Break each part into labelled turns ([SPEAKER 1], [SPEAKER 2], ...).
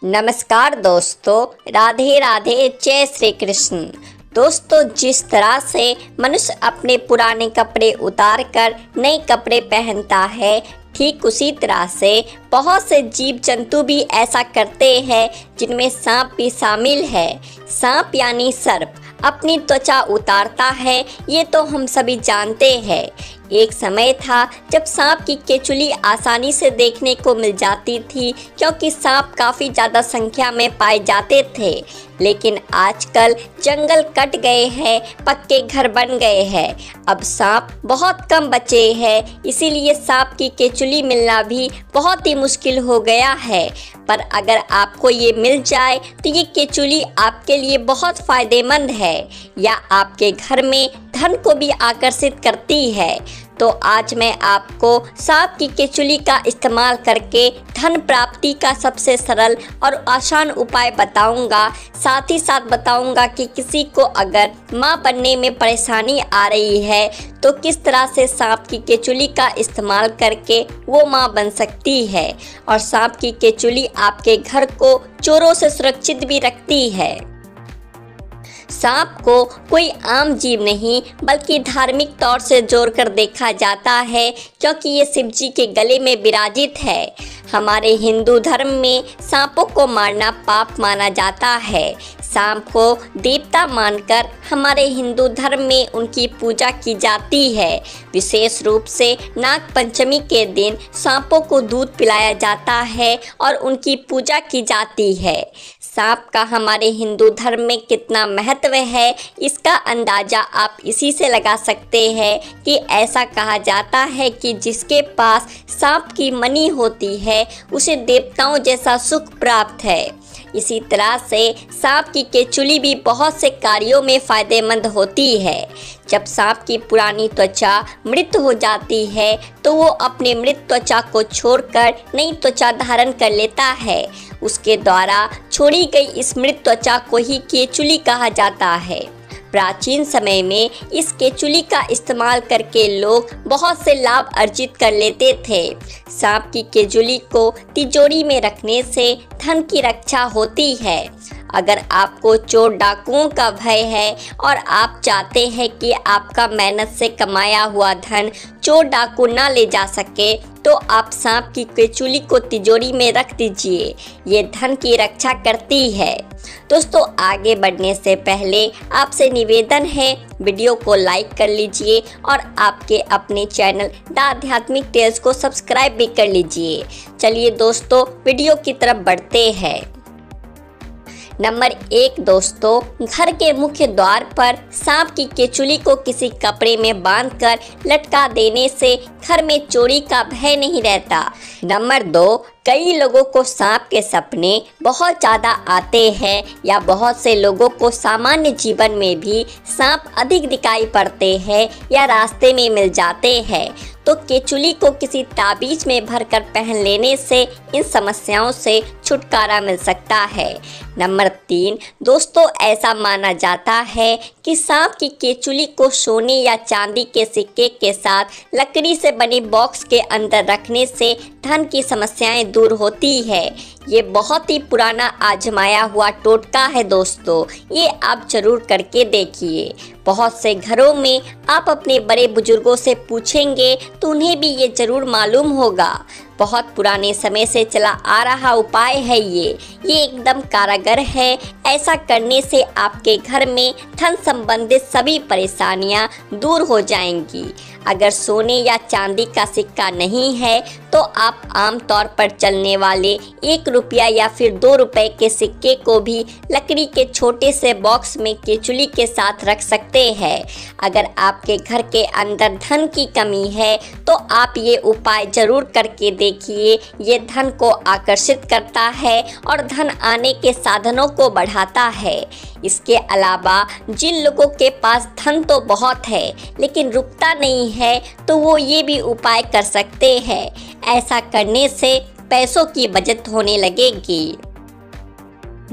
[SPEAKER 1] नमस्कार दोस्तों, राधे राधे, जय श्री कृष्ण। दोस्तों, जिस तरह से मनुष्य अपने पुराने कपड़े उतार कर नए कपड़े पहनता है, ठीक उसी तरह से बहुत से जीव जंतु भी ऐसा करते हैं, जिनमें सांप भी शामिल है। सांप यानी सर्प अपनी त्वचा उतारता है, ये तो हम सभी जानते हैं। एक समय था जब सांप की केचुली आसानी से देखने को मिल जाती थी, क्योंकि सांप काफ़ी ज़्यादा संख्या में पाए जाते थे। लेकिन आजकल जंगल कट गए हैं, पक्के घर बन गए हैं, अब सांप बहुत कम बचे हैं, इसीलिए सांप की केचुली मिलना भी बहुत ही मुश्किल हो गया है। पर अगर आपको ये मिल जाए तो ये केचुली आपके लिए बहुत फ़ायदेमंद है, या आपके घर में धन को भी आकर्षित करती है। तो आज मैं आपको सांप की केचुली का इस्तेमाल करके धन प्राप्ति का सबसे सरल और आसान उपाय बताऊंगा। साथ ही साथ बताऊंगा कि किसी को अगर मां बनने में परेशानी आ रही है तो किस तरह से सांप की केचुली का इस्तेमाल करके वो मां बन सकती है। और सांप की केचुली आपके घर को चोरों से सुरक्षित भी रखती है। सांप को कोई आम जीव नहीं बल्कि धार्मिक तौर से जोड़कर देखा जाता है, क्योंकि ये शिव जी के गले में विराजित है। हमारे हिंदू धर्म में सांपों को मारना पाप माना जाता है। सांप को देवता मानकर हमारे हिंदू धर्म में उनकी पूजा की जाती है। विशेष रूप से नाग पंचमी के दिन सांपों को दूध पिलाया जाता है और उनकी पूजा की जाती है। सांप का हमारे हिंदू धर्म में कितना महत्व है, इसका अंदाज़ा आप इसी से लगा सकते हैं कि ऐसा कहा जाता है कि जिसके पास सांप की मणि होती है उसे देवताओं जैसा सुख प्राप्त है। इसी तरह से सांप की केचुली भी बहुत से कार्यों में फ़ायदेमंद होती है। जब सांप की पुरानी त्वचा मृत हो जाती है तो वो अपने मृत त्वचा को छोड़कर नई त्वचा धारण कर लेता है। उसके द्वारा छोड़ी गई इस मृत त्वचा को ही केचुली कहा जाता है। प्राचीन समय में इस केचुली का इस्तेमाल करके लोग बहुत से लाभ अर्जित कर लेते थे। सांप की केचुली को तिजोरी में रखने से धन की रक्षा होती है। अगर आपको चोर डाकुओं का भय है और आप चाहते हैं कि आपका मेहनत से कमाया हुआ धन चोर डाकू ना ले जा सके, तो आप सांप की केचुली को तिजोरी में रख दीजिए। ये धन की रक्षा करती है। दोस्तों, आगे बढ़ने से पहले आपसे निवेदन है, वीडियो को लाइक कर लीजिए और आपके अपने चैनल द आध्यात्मिक टेल्स को सब्सक्राइब भी कर लीजिए। चलिए दोस्तों, वीडियो की तरफ बढ़ते हैं। नंबर 1 दोस्तों, घर के मुख्य द्वार पर सांप की केचुली को किसी कपड़े में बांधकर लटका देने से घर में चोरी का भय नहीं रहता। नंबर 2, कई लोगों को सांप के सपने बहुत ज़्यादा आते हैं, या बहुत से लोगों को सामान्य जीवन में भी सांप अधिक दिखाई पड़ते हैं या रास्ते में मिल जाते हैं। तो केचुली को किसी ताबीज में भरकर पहन लेने से इन समस्याओं से छुटकारा मिल सकता है। नंबर 3 दोस्तों, ऐसा माना जाता है कि सांप की केचुली को सोने या चांदी के सिक्के के साथ लकड़ी से बने बॉक्स के अंदर रखने से धन की समस्याएं दूर होती है। ये बहुत ही पुराना आजमाया हुआ टोटका है दोस्तों, ये आप जरूर करके देखिए। बहुत से घरों में आप अपने बड़े बुजुर्गों से पूछेंगे तो उन्हें भी ये जरूर मालूम होगा। बहुत पुराने समय से चला आ रहा उपाय है ये एकदम कारगर है। ऐसा करने से आपके घर में धन संबंधित सभी परेशानियां दूर हो जाएंगी। अगर सोने या चांदी का सिक्का नहीं है तो आप आम तौर पर चलने वाले 1 रुपया या फिर 2 रुपए के सिक्के को भी लकड़ी के छोटे से बॉक्स में केचुली के साथ रख सकते हैं। अगर आपके घर के अंदर धन की कमी है तो आप ये उपाय जरूर करके देखिए। ये धन को आकर्षित करता है और धन आने के साधनों को बढ़ाता है। इसके अलावा जिन लोगों के पास धन तो बहुत है लेकिन रुकता नहीं है, तो वो ये भी उपाय कर सकते हैं। ऐसा करने से पैसों की बचत होने लगेगी।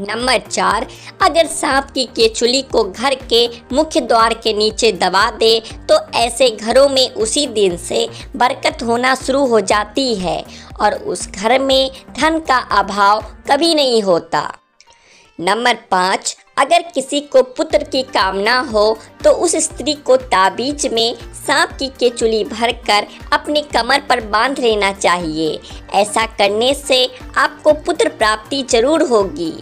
[SPEAKER 1] नंबर 4, अगर सांप की केचुली को घर के मुख्य द्वार के नीचे दबा दे तो ऐसे घरों में उसी दिन से बरकत होना शुरू हो जाती है और उस घर में धन का अभाव कभी नहीं होता। नंबर 5, अगर किसी को पुत्र की कामना हो तो उस स्त्री को ताबीज में सांप की केचुली भरकर अपनी कमर पर बांध लेना चाहिए। ऐसा करने से आपको पुत्र प्राप्ति जरूर होगी।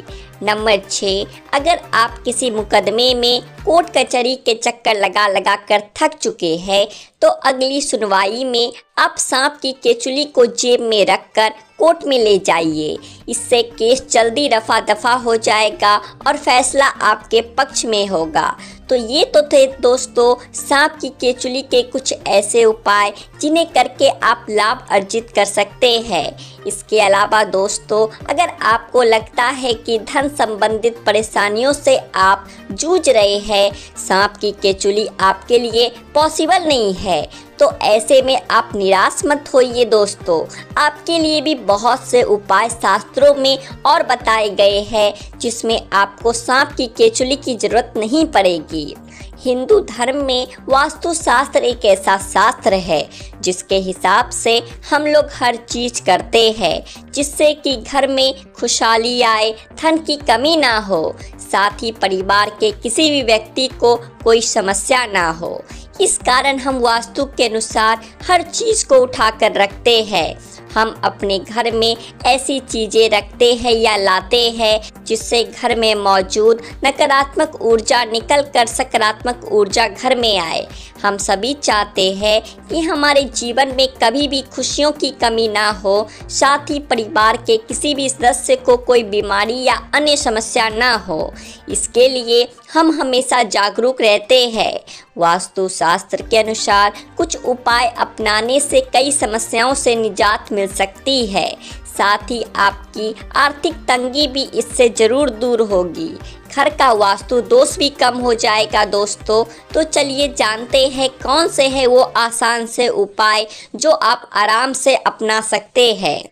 [SPEAKER 1] नंबर 6, अगर आप किसी मुकदमे में कोर्ट कचहरी के चक्कर लगा लगा कर थक चुके हैं तो अगली सुनवाई में आप सांप की केचुली को जेब में रखकर कोर्ट में ले जाइए। इससे केस जल्दी रफा दफा हो जाएगा और फैसला आपके पक्ष में होगा। तो ये तो थे दोस्तों सांप की केचुली के कुछ ऐसे उपाय जिन्हें करके आप लाभ अर्जित कर सकते हैं। इसके अलावा दोस्तों अगर आपको लगता है कि धन संबंधित परेशानियों से आप जूझ रहे हैं, सांप की केचुली आपके लिए पॉसिबल नहीं है, तो ऐसे में आप निराश मत होइए दोस्तों। आपके लिए भी बहुत से उपाय शास्त्रों में और बताए गए हैं जिसमें आपको सांप की केचुली की जरूरत नहीं पड़ेगी। हिंदू धर्म में वास्तु शास्त्र एक ऐसा शास्त्र है जिसके हिसाब से हम लोग हर चीज करते हैं जिससे कि घर में खुशहाली आए, धन की कमी ना हो, साथ ही परिवार के किसी भी व्यक्ति को कोई समस्या ना हो। इस कारण हम वास्तु के अनुसार हर चीज को उठाकर रखते हैं। हम अपने घर में ऐसी चीजें रखते हैं या लाते हैं जिससे घर में मौजूद नकारात्मक ऊर्जा निकल कर सकारात्मक ऊर्जा घर में आए। हम सभी चाहते हैं कि हमारे जीवन में कभी भी खुशियों की कमी ना हो, साथ ही परिवार के किसी भी सदस्य को कोई बीमारी या अन्य समस्या ना हो। इसके लिए हम हमेशा जागरूक रहते हैं। वास्तु शास्त्र के अनुसार कुछ उपाय अपनाने से कई समस्याओं से निजात मिल सकती है, साथ ही आपकी आर्थिक तंगी भी इससे जरूर दूर होगी। घर का वास्तु दोष भी कम हो जाएगा दोस्तों। तो चलिए जानते हैं कौन से हैं वो आसान से उपाय जो आप आराम से अपना सकते हैं।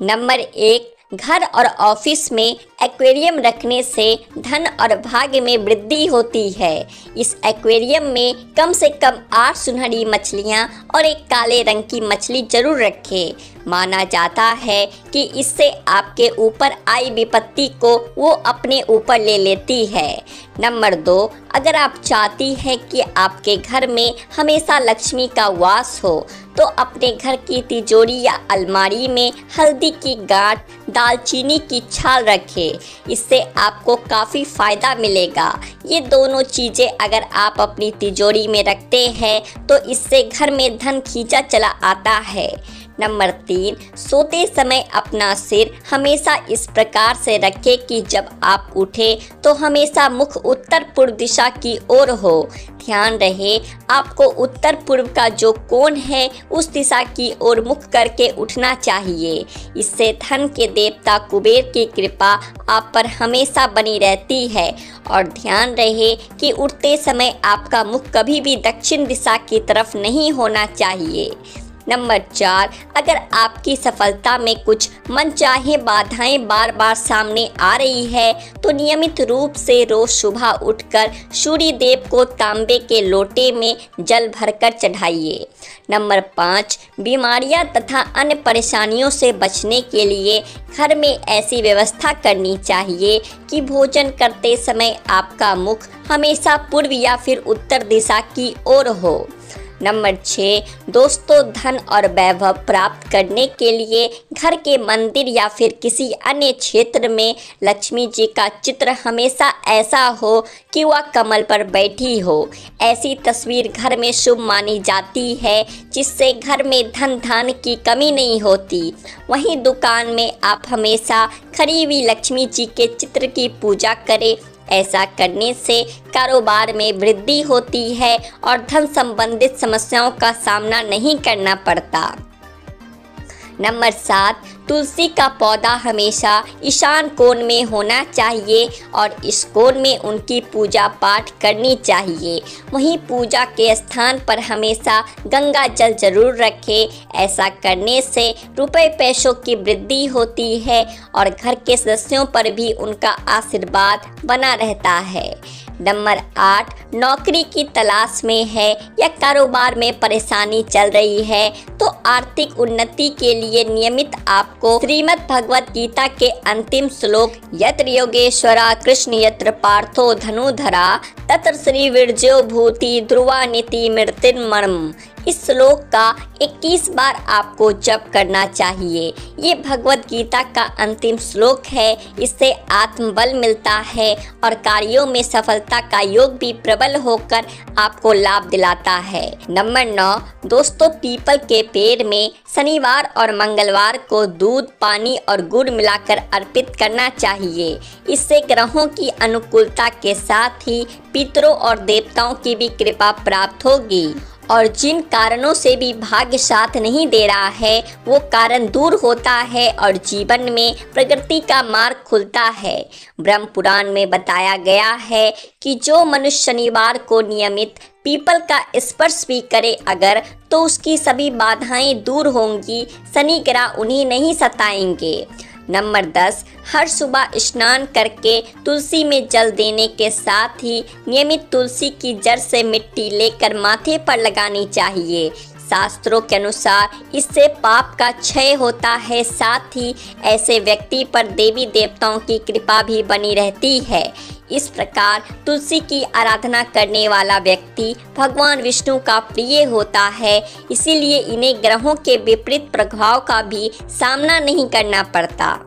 [SPEAKER 1] नंबर 1, घर और ऑफिस में एक्वेरियम रखने से धन और भाग्य में वृद्धि होती है। इस एक्वेरियम में कम से कम 8 सुनहरी मछलियां और एक काले रंग की मछली जरूर रखें। माना जाता है कि इससे आपके ऊपर आई विपत्ति को वो अपने ऊपर ले लेती है। नंबर 2, अगर आप चाहती हैं कि आपके घर में हमेशा लक्ष्मी का वास हो तो अपने घर की तिजोरी या अलमारी में हल्दी की गांठ, दालचीनी की छाल रखें। इससे आपको काफ़ी फ़ायदा मिलेगा। ये दोनों चीज़ें अगर आप अपनी तिजोरी में रखते हैं तो इससे घर में धन खींचा चला आता है। नंबर 3, सोते समय अपना सिर हमेशा इस प्रकार से रखें कि जब आप उठे तो हमेशा मुख उत्तर पूर्व दिशा की ओर हो। ध्यान रहे आपको उत्तर पूर्व का जो कोण है उस दिशा की ओर मुख करके उठना चाहिए। इससे धन के देवता कुबेर की कृपा आप पर हमेशा बनी रहती है। और ध्यान रहे कि उठते समय आपका मुख कभी भी दक्षिण दिशा की तरफ नहीं होना चाहिए। नंबर 4, अगर आपकी सफलता में कुछ मनचाहे बाधाएं बार बार सामने आ रही है तो नियमित रूप से रोज सुबह उठकर सूर्य देव को तांबे के लोटे में जल भरकर चढ़ाइए। नंबर 5, बीमारियां तथा अन्य परेशानियों से बचने के लिए घर में ऐसी व्यवस्था करनी चाहिए कि भोजन करते समय आपका मुख हमेशा पूर्व या फिर उत्तर दिशा की ओर हो। नंबर 6, दोस्तों धन और वैभव प्राप्त करने के लिए घर के मंदिर या फिर किसी अन्य क्षेत्र में लक्ष्मी जी का चित्र हमेशा ऐसा हो कि वह कमल पर बैठी हो। ऐसी तस्वीर घर में शुभ मानी जाती है जिससे घर में धन धान्य की कमी नहीं होती। वहीं दुकान में आप हमेशा खड़ी हुई लक्ष्मी जी के चित्र की पूजा करें। ऐसा करने से कारोबार में वृद्धि होती है और धन संबंधित समस्याओं का सामना नहीं करना पड़ता। नंबर 7, तुलसी का पौधा हमेशा ईशान कोण में होना चाहिए और इस कोण में उनकी पूजा पाठ करनी चाहिए। वहीं पूजा के स्थान पर हमेशा गंगा जल जरूर रखें। ऐसा करने से रुपए पैसों की वृद्धि होती है और घर के सदस्यों पर भी उनका आशीर्वाद बना रहता है। नंबर 8, नौकरी की तलाश में है या कारोबार में परेशानी चल रही है तो आर्थिक उन्नति के लिए नियमित आपको श्रीमद् भगवत गीता के अंतिम श्लोक यत्र योगेश्वरा कृष्ण यत्र पार्थो धनुधरा तत्र श्री विरजो भूति ध्रुवा नीति मृत्युर्मर्म, इस श्लोक का 21 बार आपको जप करना चाहिए। ये भगवत गीता का अंतिम श्लोक है। इससे आत्मबल मिलता है और कार्यों में सफलता का योग भी प्रबल होकर आपको लाभ दिलाता है। नंबर 9, दोस्तों पीपल के पेड़ में शनिवार और मंगलवार को दूध, पानी और गुड़ मिलाकर अर्पित करना चाहिए। इससे ग्रहों की अनुकूलता के साथ ही पितरों और देवताओं की भी कृपा प्राप्त होगी और जिन कारणों से भी भाग्य साथ नहीं दे रहा है वो कारण दूर होता है और जीवन में प्रगति का मार्ग खुलता है। ब्रह्म पुराण में बताया गया है कि जो मनुष्य शनिवार को नियमित पीपल का स्पर्श भी करे अगर तो उसकी सभी बाधाएं दूर होंगी, शनि ग्रह उन्हें नहीं सताएंगे। नंबर 10, हर सुबह स्नान करके तुलसी में जल देने के साथ ही नियमित तुलसी की जड़ से मिट्टी लेकर माथे पर लगानी चाहिए। शास्त्रों के अनुसार इससे पाप का क्षय होता है, साथ ही ऐसे व्यक्ति पर देवी देवताओं की कृपा भी बनी रहती है। इस प्रकार तुलसी की आराधना करने वाला व्यक्ति भगवान विष्णु का प्रिय होता है, इसीलिए इन्हें ग्रहों के विपरीत प्रभाव का भी सामना नहीं करना पड़ता।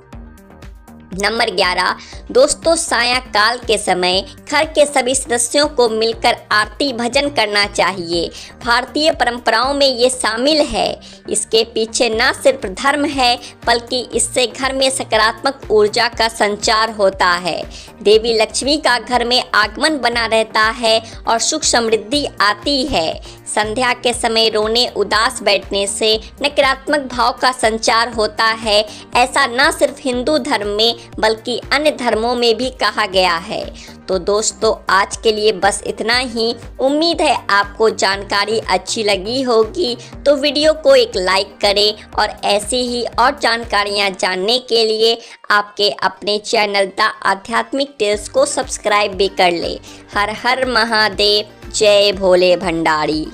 [SPEAKER 1] नंबर 11, दोस्तों सायंकाल के समय घर के सभी सदस्यों को मिलकर आरती भजन करना चाहिए। भारतीय परंपराओं में ये शामिल है। इसके पीछे न सिर्फ धर्म है बल्कि इससे घर में सकारात्मक ऊर्जा का संचार होता है। देवी लक्ष्मी का घर में आगमन बना रहता है और सुख समृद्धि आती है। संध्या के समय रोने उदास बैठने से नकारात्मक भाव का संचार होता है। ऐसा न सिर्फ हिंदू धर्म में बल्कि अन्य धर्मों में भी कहा गया है। तो दोस्तों आज के लिए बस इतना ही। उम्मीद है आपको जानकारी अच्छी लगी होगी, तो वीडियो को एक लाइक करें और ऐसी ही और जानकारियां जानने के लिए आपके अपने चैनल द आध्यात्मिक टेल्स को सब्सक्राइब भी कर ले। हर हर महादेव, जय भोले भंडारी।